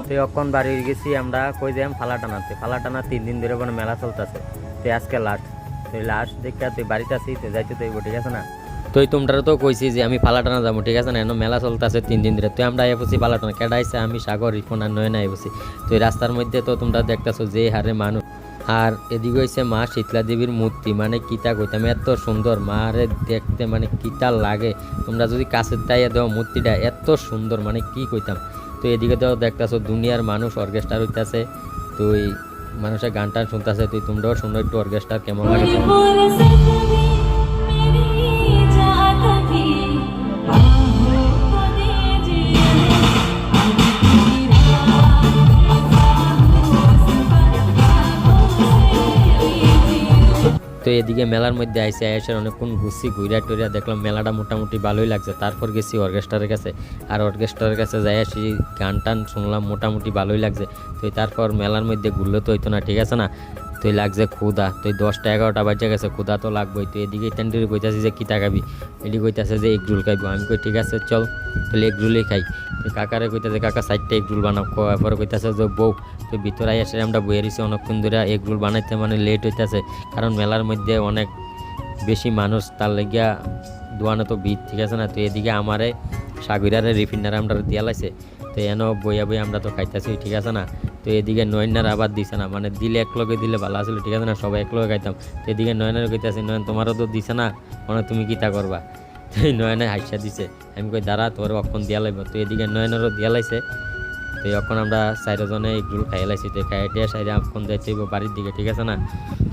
তো এখন বাড়ি গেছি আমরা কই যাম ফালা টানাতে। ফালা টানা 3 দিন ধরে কোনো মেলা চলতেছে। তো আজকে লাস্ট, তো লাস্ট দেখে তুই বাড়িতে আসি, তো যাইতে তো ঠিক আছে না। তো তোমরা তো কইছি যে আমি ফালা টানা যাবো, ঠিক আছে না। এনো মেলা চলতেছে 3 দিন ধরে। তো আমরা আই বসি ফালা টানা, কেডা আইছে আমি সাগর রিফোন আর নয় নাই বসি। তো এই রাস্তার মধ্যে তো তোমরা দেখতেছো যে হারে মানুষ। আর এদিকে হয়েছে মা শীতলা দেবীর মূর্তি, মানে কিতা কইতাম, এত সুন্দর মারে দেখতে, মানে কিতা লাগে। তোমরা যদি কাছে তাইয়া দেওয়া মূর্তিটা এত সুন্দর, মানে কি কইতাম। তো এদিকে তো দেখতেছো দুনিয়ার মানুষ অর্কেস্ট্রার হইতেছে, তুই মানুষের গান টান শুনতেছে। তুই তোমরাও শুনো একটু অর্কেস্ট্রার কেমন লাগে। তো এদিকে মেলার মধ্যে আইসে আইসার অনেকক্ষণ ঘুরছি, ঘুরিয়া টুরিয়া দেখলাম মেলাটা মোটামুটি ভালোই লাগছে। তারপর গেছি অর্কেস্ট্রারের কাছে, আর অর্কেস্ট্রারের কাছে যাই আসি গান টান শুনলাম, মোটামুটি ভালোই লাগছে। তো তারপর মেলার মধ্যে ঘুরলে তো হইতো না, ঠিক আছে না। তো লাগছে ক্ষুদা, তো 10টা 11টা বাজে গেছে, ক্ষুদা তো লাগবেই। তো এদিকে ইত্যাদি কইতাছি যে কিতা খাবি, এটি কইতাছে যে এগ রোল খাইবো। আমি কই ঠিক আছে চল তাহলে এগ রোলই খাই। তো কাকারে কইতাছে কাকা 4টা এগ রোল বানাও। পরে কইতাছে যে বউ। তো ভিতরে এসে আমরা বইয়ে রয়েছি অনেকক্ষণ ধরে, এগ রোল বানাইতে মানে লেট হইতেছে, কারণ মেলার মধ্যে অনেক বেশি মানুষ, তার লাগিয়া দোয়ানো তো ভিড়, ঠিক আছে না। তো এদিকে আমারে সাগিরারে রিফিনারে আমরা দিয়া লাইছে। তো এনো বইয়া বই আমরা তো খাইতেছি, ঠিক আছে না। তো এদিকে নয়নার আবার দিছে না, মানে দিলে একলগে দিলে ভালো আসলে, ঠিক আছে না, সবাই একলগে খাইতাম। তো এদিকে নয়নার কইতেছি নয়ন তোমারও তো দিছে না, মানে তুমি কিতা করবা। তো এই নয়নে হাসা দিছে। আমি কই দাঁড়া তোর অক্ষণ দিয়া লাইব। তো এদিকে নয়নেরও দিয়া লাইছে। তো এখন আমরা 4জনে এগ রোল খাইয়ে লাইছি। তো খাইয়ে সাইডে অক্ষণ যাইতে বাড়ির দিকে, ঠিক আছে না। তো